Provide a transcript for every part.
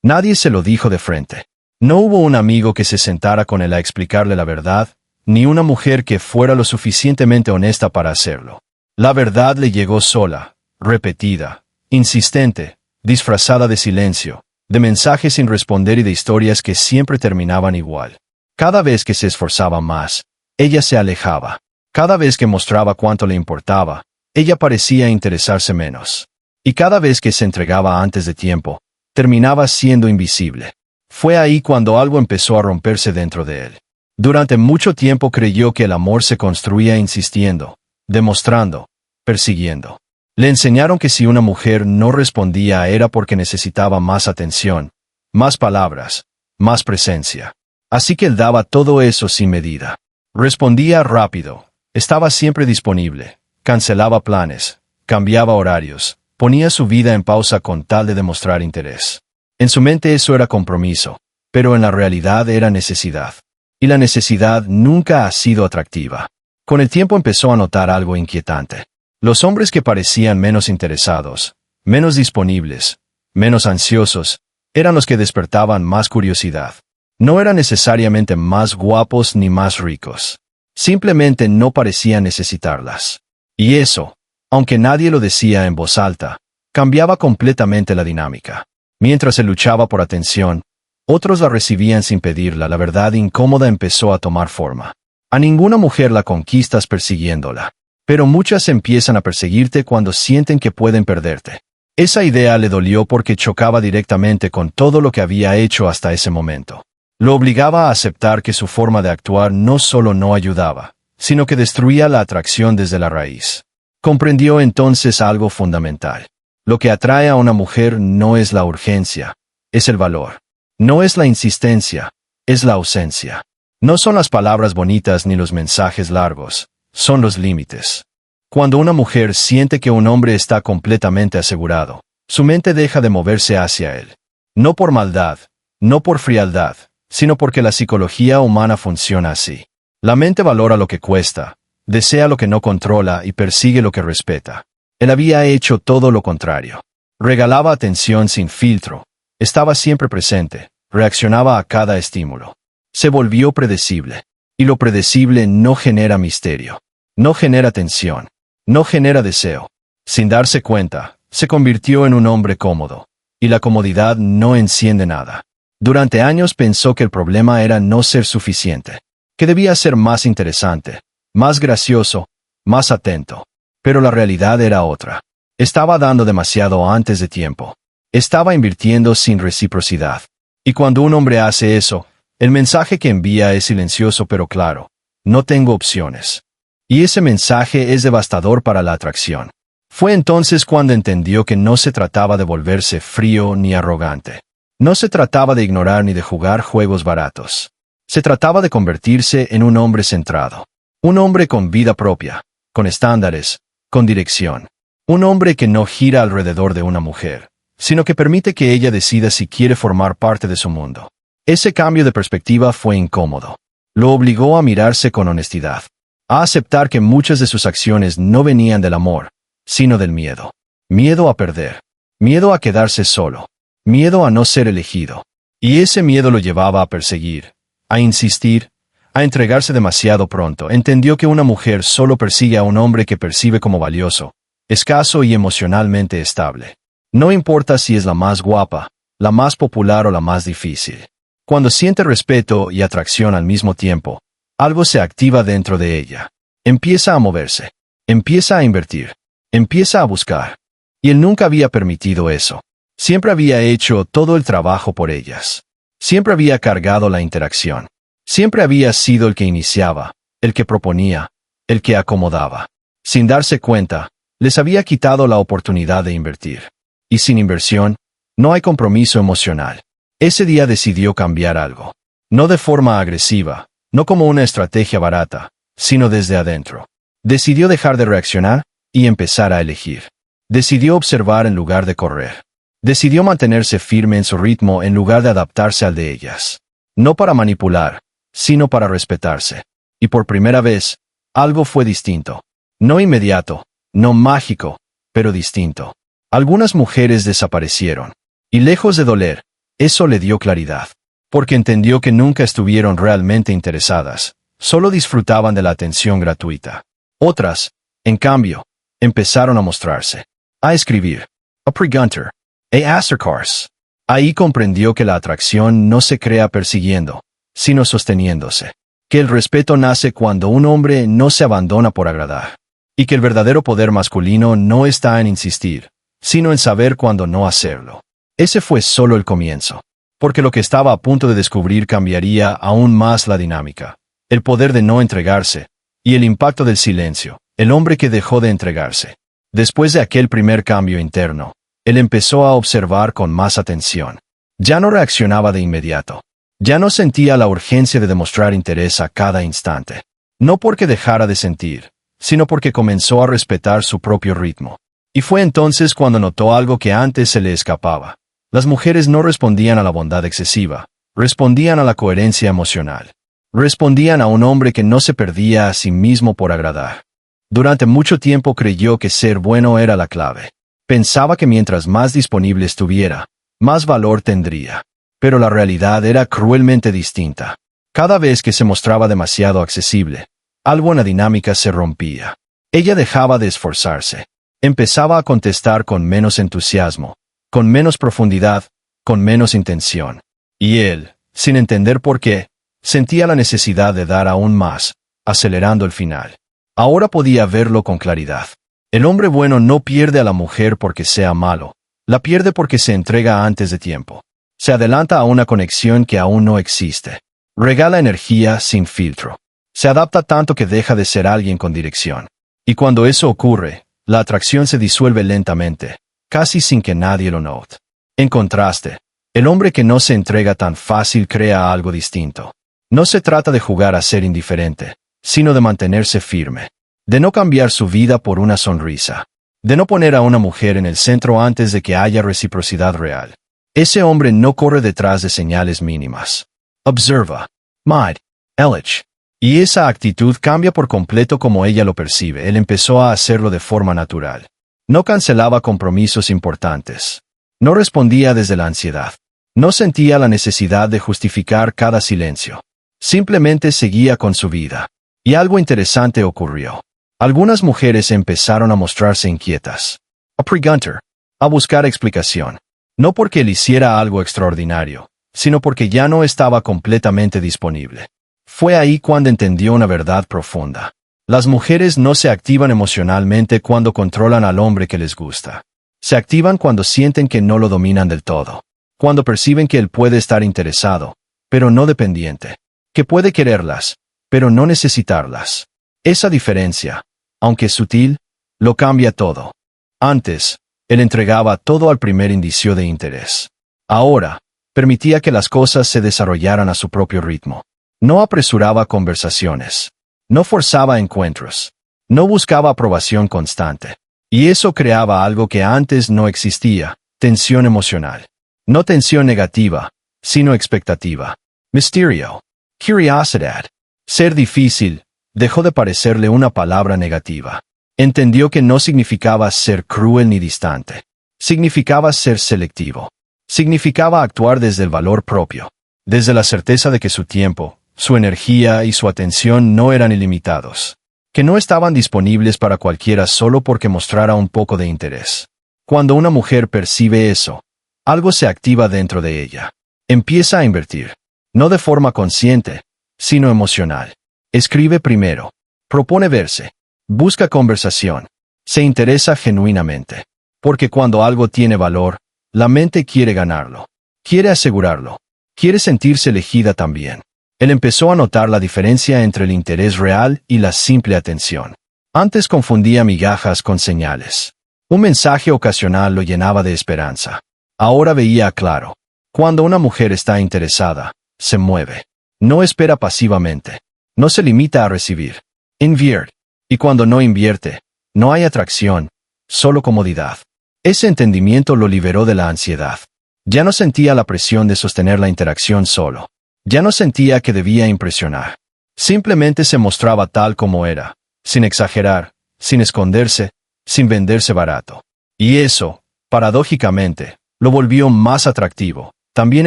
Nadie se lo dijo de frente. No hubo un amigo que se sentara con él a explicarle la verdad, ni una mujer que fuera lo suficientemente honesta para hacerlo. La verdad le llegó sola, repetida, insistente, disfrazada de silencio, de mensajes sin responder y de historias que siempre terminaban igual. Cada vez que se esforzaba más, ella se alejaba. Cada vez que mostraba cuánto le importaba, ella parecía interesarse menos. Y cada vez que se entregaba antes de tiempo, terminaba siendo invisible. Fue ahí cuando algo empezó a romperse dentro de él. Durante mucho tiempo creyó que el amor se construía insistiendo, demostrando, persiguiendo. Le enseñaron que si una mujer no respondía era porque necesitaba más atención, más palabras, más presencia. Así que él daba todo eso sin medida. Respondía rápido, estaba siempre disponible, cancelaba planes, cambiaba horarios, ponía su vida en pausa con tal de demostrar interés. En su mente eso era compromiso, pero en la realidad era necesidad. Y la necesidad nunca ha sido atractiva. Con el tiempo empezó a notar algo inquietante. Los hombres que parecían menos interesados, menos disponibles, menos ansiosos, eran los que despertaban más curiosidad. No eran necesariamente más guapos ni más ricos. Simplemente no parecían necesitarlas. Y eso, aunque nadie lo decía en voz alta, cambiaba completamente la dinámica. Mientras él luchaba por atención, otros la recibían sin pedirla. La verdad incómoda empezó a tomar forma. A ninguna mujer la conquistas persiguiéndola. Pero muchas empiezan a perseguirte cuando sienten que pueden perderte. Esa idea le dolió porque chocaba directamente con todo lo que había hecho hasta ese momento. Lo obligaba a aceptar que su forma de actuar no solo no ayudaba, sino que destruía la atracción desde la raíz. Comprendió entonces algo fundamental. Lo que atrae a una mujer no es la urgencia, es el valor. No es la insistencia, es la ausencia. No son las palabras bonitas ni los mensajes largos, son los límites. Cuando una mujer siente que un hombre está completamente asegurado, su mente deja de moverse hacia él. No por maldad, no por frialdad, sino porque la psicología humana funciona así. La mente valora lo que cuesta, desea lo que no controla y persigue lo que respeta. Él había hecho todo lo contrario. Regalaba atención sin filtro, estaba siempre presente, reaccionaba a cada estímulo. Se volvió predecible. Y lo predecible no genera misterio, no genera tensión, no genera deseo. Sin darse cuenta, se convirtió en un hombre cómodo. Y la comodidad no enciende nada. Durante años pensó que el problema era no ser suficiente, que debía ser más interesante, más gracioso, más atento. Pero la realidad era otra. Estaba dando demasiado antes de tiempo. Estaba invirtiendo sin reciprocidad. Y cuando un hombre hace eso, el mensaje que envía es silencioso pero claro. No tengo opciones. Y ese mensaje es devastador para la atracción. Fue entonces cuando entendió que no se trataba de volverse frío ni arrogante. No se trataba de ignorar ni de jugar juegos baratos. Se trataba de convertirse en un hombre centrado. Un hombre con vida propia, con estándares, con dirección. Un hombre que no gira alrededor de una mujer, sino que permite que ella decida si quiere formar parte de su mundo. Ese cambio de perspectiva fue incómodo. Lo obligó a mirarse con honestidad, a aceptar que muchas de sus acciones no venían del amor, sino del miedo. Miedo a perder, miedo a quedarse solo, miedo a no ser elegido. Y ese miedo lo llevaba a perseguir, a insistir, a entregarse demasiado pronto. Entendió que una mujer solo persigue a un hombre que percibe como valioso, escaso y emocionalmente estable. No importa si es la más guapa, la más popular o la más difícil. Cuando siente respeto y atracción al mismo tiempo, algo se activa dentro de ella. Empieza a moverse, empieza a invertir, empieza a buscar. Y él nunca había permitido eso. Siempre había hecho todo el trabajo por ellas. Siempre había cargado la interacción. Siempre había sido el que iniciaba, el que proponía, el que acomodaba. Sin darse cuenta, les había quitado la oportunidad de invertir. Y sin inversión, no hay compromiso emocional. Ese día decidió cambiar algo. No de forma agresiva, no como una estrategia barata, sino desde adentro. Decidió dejar de reaccionar y empezar a elegir. Decidió observar en lugar de correr. Decidió mantenerse firme en su ritmo en lugar de adaptarse al de ellas. No para manipular, sino para respetarse. Y por primera vez, algo fue distinto. No inmediato, no mágico, pero distinto. Algunas mujeres desaparecieron. Y lejos de doler, Eso le dio claridad, porque entendió que nunca estuvieron realmente interesadas, solo disfrutaban de la atención gratuita. Otras, en cambio, empezaron a mostrarse, a escribir, a preguntar, a acercarse. Ahí comprendió que la atracción no se crea persiguiendo, sino sosteniéndose, que el respeto nace cuando un hombre no se abandona por agradar, y que el verdadero poder masculino no está en insistir, sino en saber cuándo no hacerlo. Ese fue solo el comienzo, porque lo que estaba a punto de descubrir cambiaría aún más la dinámica, el poder de no entregarse, y el impacto del silencio, el hombre que dejó de entregarse. Después de aquel primer cambio interno, él empezó a observar con más atención. Ya no reaccionaba de inmediato. Ya no sentía la urgencia de demostrar interés a cada instante. No porque dejara de sentir, sino porque comenzó a respetar su propio ritmo. Y fue entonces cuando notó algo que antes se le escapaba. Las mujeres no respondían a la bondad excesiva, respondían a la coherencia emocional. Respondían a un hombre que no se perdía a sí mismo por agradar. Durante mucho tiempo creyó que ser bueno era la clave. Pensaba que mientras más disponible estuviera, más valor tendría. Pero la realidad era cruelmente distinta. Cada vez que se mostraba demasiado accesible, algo en la dinámica se rompía. Ella dejaba de esforzarse. Empezaba a contestar con menos entusiasmo, con menos profundidad, con menos intención. Y él, sin entender por qué, sentía la necesidad de dar aún más, acelerando el final. Ahora podía verlo con claridad. El hombre bueno no pierde a la mujer porque sea malo, la pierde porque se entrega antes de tiempo. Se adelanta a una conexión que aún no existe. Regala energía sin filtro. Se adapta tanto que deja de ser alguien con dirección. Y cuando eso ocurre, la atracción se disuelve lentamente, casi sin que nadie lo note. En contraste, el hombre que no se entrega tan fácil crea algo distinto. No se trata de jugar a ser indiferente, sino de mantenerse firme. De no cambiar su vida por una sonrisa. De no poner a una mujer en el centro antes de que haya reciprocidad real. Ese hombre no corre detrás de señales mínimas. Observa. Mide. Elige. Y esa actitud cambia por completo como ella lo percibe. Él empezó a hacerlo de forma natural. No cancelaba compromisos importantes. No respondía desde la ansiedad. No sentía la necesidad de justificar cada silencio. Simplemente seguía con su vida. Y algo interesante ocurrió. Algunas mujeres empezaron a mostrarse inquietas. A preguntar. A buscar explicación. No porque él hiciera algo extraordinario, sino porque ya no estaba completamente disponible. Fue ahí cuando entendió una verdad profunda. Las mujeres no se activan emocionalmente cuando controlan al hombre que les gusta. Se activan cuando sienten que no lo dominan del todo. Cuando perciben que él puede estar interesado, pero no dependiente. Que puede quererlas, pero no necesitarlas. Esa diferencia, aunque sutil, lo cambia todo. Antes, él entregaba todo al primer indicio de interés. Ahora, permitía que las cosas se desarrollaran a su propio ritmo. No apresuraba conversaciones. No forzaba encuentros. No buscaba aprobación constante. Y eso creaba algo que antes no existía, tensión emocional. No tensión negativa, sino expectativa. Misterio. Curiosidad. Ser difícil dejó de parecerle una palabra negativa. Entendió que no significaba ser cruel ni distante. Significaba ser selectivo. Significaba actuar desde el valor propio. Desde la certeza de que su tiempo, su energía y su atención no eran ilimitados. Que no estaban disponibles para cualquiera solo porque mostrara un poco de interés. Cuando una mujer percibe eso, algo se activa dentro de ella. Empieza a invertir. No de forma consciente, sino emocional. Escribe primero. Propone verse. Busca conversación. Se interesa genuinamente. Porque cuando algo tiene valor, la mente quiere ganarlo. Quiere asegurarlo. Quiere sentirse elegida también. Él empezó a notar la diferencia entre el interés real y la simple atención. Antes confundía migajas con señales. Un mensaje ocasional lo llenaba de esperanza. Ahora veía claro. Cuando una mujer está interesada, se mueve. No espera pasivamente. No se limita a recibir. Invierte. Y cuando no invierte, no hay atracción, solo comodidad. Ese entendimiento lo liberó de la ansiedad. Ya no sentía la presión de sostener la interacción solo. Ya no sentía que debía impresionar. Simplemente se mostraba tal como era, sin exagerar, sin esconderse, sin venderse barato. Y eso, paradójicamente, lo volvió más atractivo, también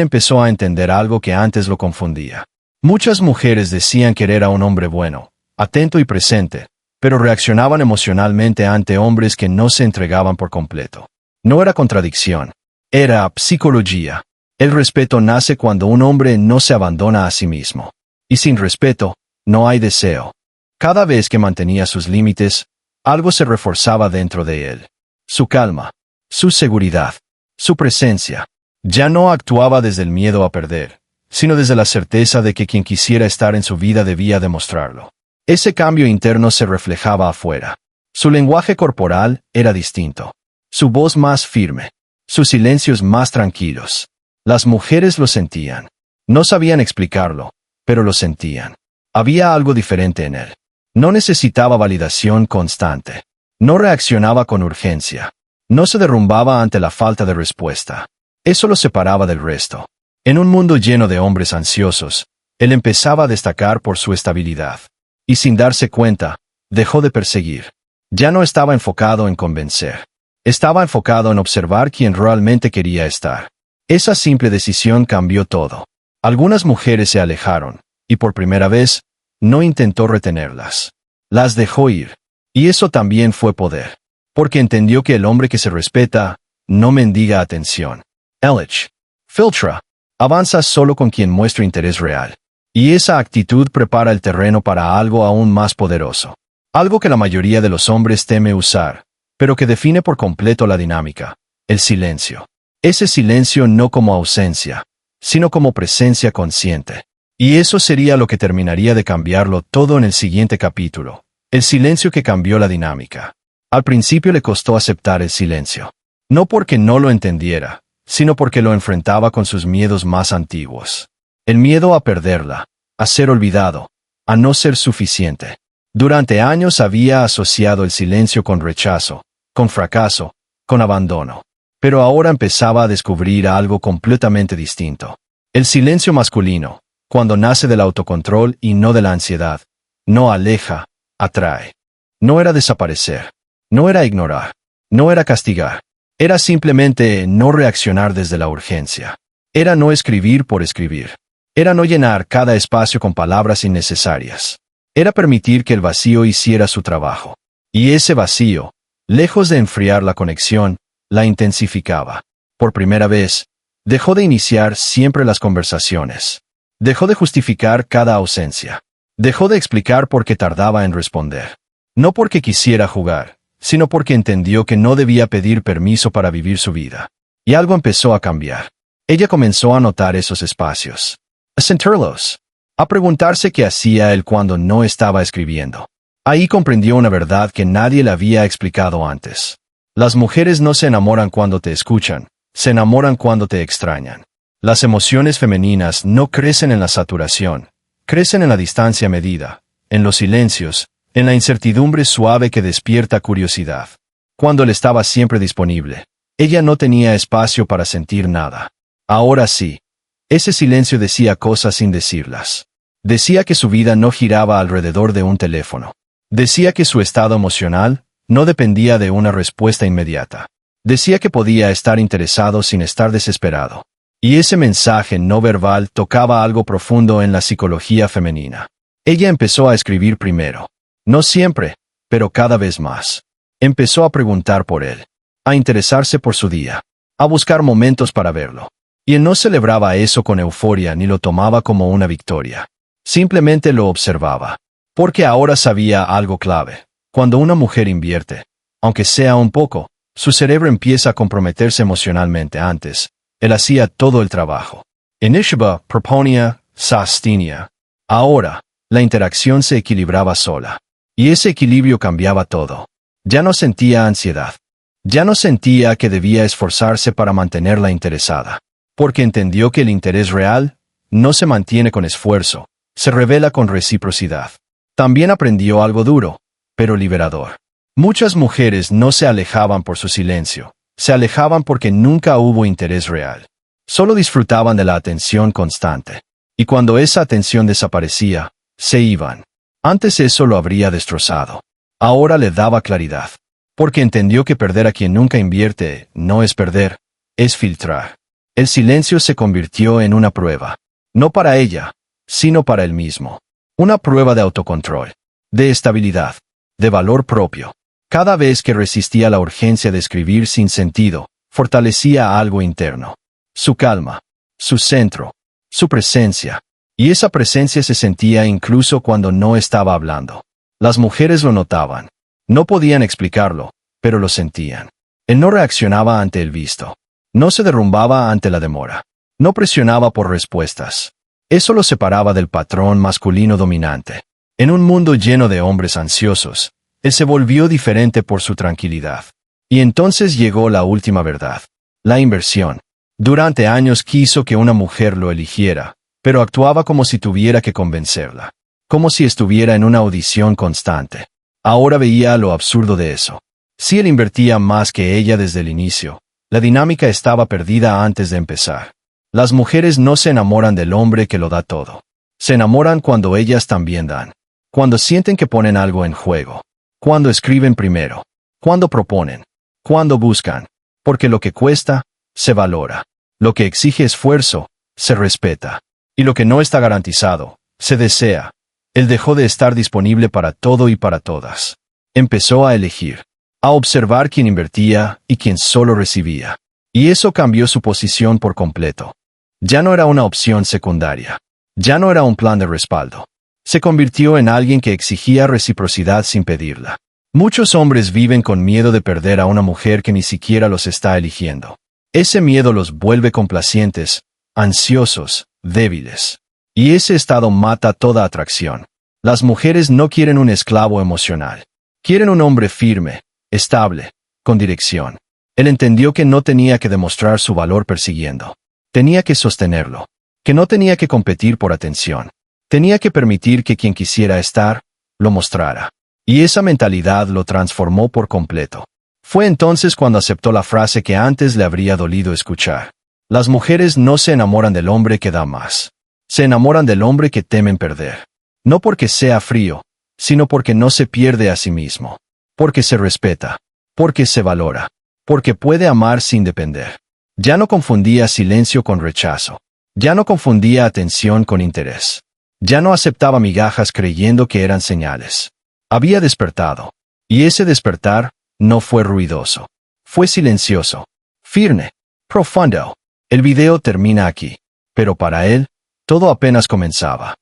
empezó a entender algo que antes lo confundía. Muchas mujeres decían querer a un hombre bueno, atento y presente, pero reaccionaban emocionalmente ante hombres que no se entregaban por completo. No era contradicción, era psicología. El respeto nace cuando un hombre no se abandona a sí mismo. Y sin respeto, no hay deseo. Cada vez que mantenía sus límites, algo se reforzaba dentro de él. Su calma, su seguridad, su presencia. Ya no actuaba desde el miedo a perder, sino desde la certeza de que quien quisiera estar en su vida debía demostrarlo. Ese cambio interno se reflejaba afuera. Su lenguaje corporal era distinto. Su voz más firme. Sus silencios más tranquilos. Las mujeres lo sentían. No sabían explicarlo, pero lo sentían. Había algo diferente en él. No necesitaba validación constante. No reaccionaba con urgencia. No se derrumbaba ante la falta de respuesta. Eso lo separaba del resto. En un mundo lleno de hombres ansiosos, él empezaba a destacar por su estabilidad. Y sin darse cuenta, dejó de perseguir. Ya no estaba enfocado en convencer. Estaba enfocado en observar quién realmente quería estar. Esa simple decisión cambió todo. Algunas mujeres se alejaron, y por primera vez, no intentó retenerlas. Las dejó ir. Y eso también fue poder. Porque entendió que el hombre que se respeta, no mendiga atención. Ellich. Filtra. Avanza solo con quien muestra interés real. Y esa actitud prepara el terreno para algo aún más poderoso. Algo que la mayoría de los hombres teme usar, pero que define por completo la dinámica. El silencio. Ese silencio no como ausencia, sino como presencia consciente. Y eso sería lo que terminaría de cambiarlo todo en el siguiente capítulo. El silencio que cambió la dinámica. Al principio le costó aceptar el silencio. No porque no lo entendiera, sino porque lo enfrentaba con sus miedos más antiguos. El miedo a perderla, a ser olvidado, a no ser suficiente. Durante años había asociado el silencio con rechazo, con fracaso, con abandono. Pero ahora empezaba a descubrir algo completamente distinto. El silencio masculino, cuando nace del autocontrol y no de la ansiedad, no aleja, atrae. No era desaparecer. No era ignorar. No era castigar. Era simplemente no reaccionar desde la urgencia. Era no escribir por escribir. Era no llenar cada espacio con palabras innecesarias. Era permitir que el vacío hiciera su trabajo. Y ese vacío, lejos de enfriar la conexión, la intensificaba. Por primera vez, dejó de iniciar siempre las conversaciones. Dejó de justificar cada ausencia. Dejó de explicar por qué tardaba en responder. No porque quisiera jugar, sino porque entendió que no debía pedir permiso para vivir su vida. Y algo empezó a cambiar. Ella comenzó a notar esos espacios. A sentirlos. A preguntarse qué hacía él cuando no estaba escribiendo. Ahí comprendió una verdad que nadie le había explicado antes. Las mujeres no se enamoran cuando te escuchan, se enamoran cuando te extrañan. Las emociones femeninas no crecen en la saturación, crecen en la distancia medida, en los silencios, en la incertidumbre suave que despierta curiosidad. Cuando él estaba siempre disponible, ella no tenía espacio para sentir nada. Ahora sí. Ese silencio decía cosas sin decirlas. Decía que su vida no giraba alrededor de un teléfono. Decía que su estado emocional no dependía de una respuesta inmediata. Decía que podía estar interesado sin estar desesperado. Y ese mensaje no verbal tocaba algo profundo en la psicología femenina. Ella empezó a escribir primero. No siempre, pero cada vez más. Empezó a preguntar por él, a interesarse por su día, a buscar momentos para verlo. Y él no celebraba eso con euforia ni lo tomaba como una victoria. Simplemente lo observaba. Porque ahora sabía algo clave. Cuando una mujer invierte, aunque sea un poco, su cerebro empieza a comprometerse emocionalmente antes. Él hacía todo el trabajo. Inishba proponía, sostenía. Ahora, la interacción se equilibraba sola. Y ese equilibrio cambiaba todo. Ya no sentía ansiedad. Ya no sentía que debía esforzarse para mantenerla interesada. Porque entendió que el interés real no se mantiene con esfuerzo, se revela con reciprocidad. También aprendió algo duro, pero liberador. Muchas mujeres no se alejaban por su silencio, se alejaban porque nunca hubo interés real. Solo disfrutaban de la atención constante. Y cuando esa atención desaparecía, se iban. Antes eso lo habría destrozado. Ahora le daba claridad. Porque entendió que perder a quien nunca invierte no es perder, es filtrar. El silencio se convirtió en una prueba. No para ella, sino para él mismo. Una prueba de autocontrol, de estabilidad, de valor propio. Cada vez que resistía la urgencia de escribir sin sentido, fortalecía algo interno. Su calma, su centro, su presencia. Y esa presencia se sentía incluso cuando no estaba hablando. Las mujeres lo notaban. No podían explicarlo, pero lo sentían. Él no reaccionaba ante el visto. No se derrumbaba ante la demora. No presionaba por respuestas. Eso lo separaba del patrón masculino dominante. En un mundo lleno de hombres ansiosos, él se volvió diferente por su tranquilidad. Y entonces llegó la última verdad. La inversión. Durante años quiso que una mujer lo eligiera, pero actuaba como si tuviera que convencerla. Como si estuviera en una audición constante. Ahora veía lo absurdo de eso. Si él invertía más que ella desde el inicio, la dinámica estaba perdida antes de empezar. Las mujeres no se enamoran del hombre que lo da todo. Se enamoran cuando ellas también dan. Cuando sienten que ponen algo en juego. Cuando escriben primero. Cuando proponen. Cuando buscan. Porque lo que cuesta, se valora. Lo que exige esfuerzo, se respeta. Y lo que no está garantizado, se desea. Él dejó de estar disponible para todo y para todas. Empezó a elegir. A observar quién invertía y quién solo recibía. Y eso cambió su posición por completo. Ya no era una opción secundaria. Ya no era un plan de respaldo. Se convirtió en alguien que exigía reciprocidad sin pedirla. Muchos hombres viven con miedo de perder a una mujer que ni siquiera los está eligiendo. Ese miedo los vuelve complacientes, ansiosos, débiles. Y ese estado mata toda atracción. Las mujeres no quieren un esclavo emocional. Quieren un hombre firme, estable, con dirección. Él entendió que no tenía que demostrar su valor persiguiendo. Tenía que sostenerlo. Que no tenía que competir por atención. Tenía que permitir que quien quisiera estar, lo mostrara. Y esa mentalidad lo transformó por completo. Fue entonces cuando aceptó la frase que antes le habría dolido escuchar. Las mujeres no se enamoran del hombre que da más. Se enamoran del hombre que temen perder. No porque sea frío, sino porque no se pierde a sí mismo. Porque se respeta. Porque se valora. Porque puede amar sin depender. Ya no confundía silencio con rechazo. Ya no confundía atención con interés. Ya no aceptaba migajas creyendo que eran señales. Había despertado. Y ese despertar no fue ruidoso. Fue silencioso. Firme. Profundo. El video termina aquí. Pero para él, todo apenas comenzaba.